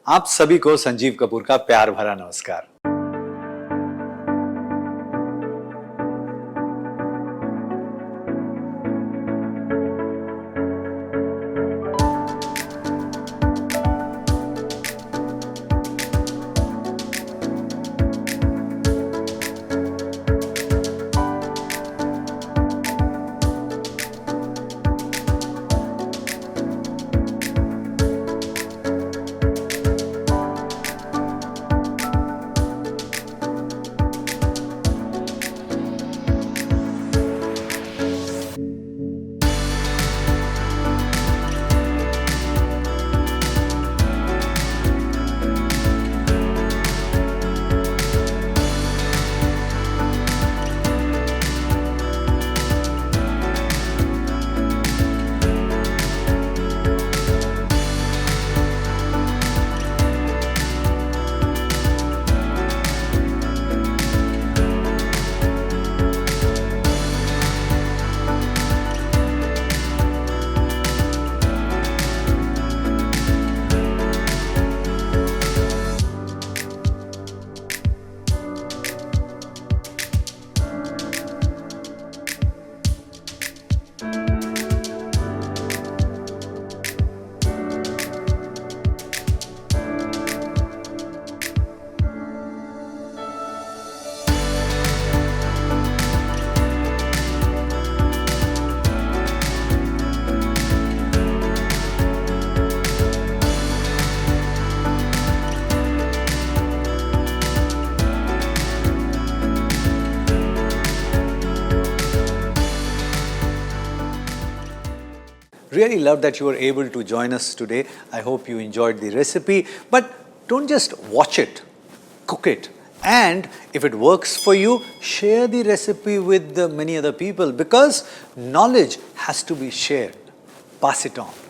आप सभी को संजीव कपूर का प्यार भरा नमस्कार। Really love that you were able to join us today. I hope you enjoyed the recipe. But don't just watch it, cook it. And if it works for you, share the recipe with many other people because knowledge has to be shared. Pass it on.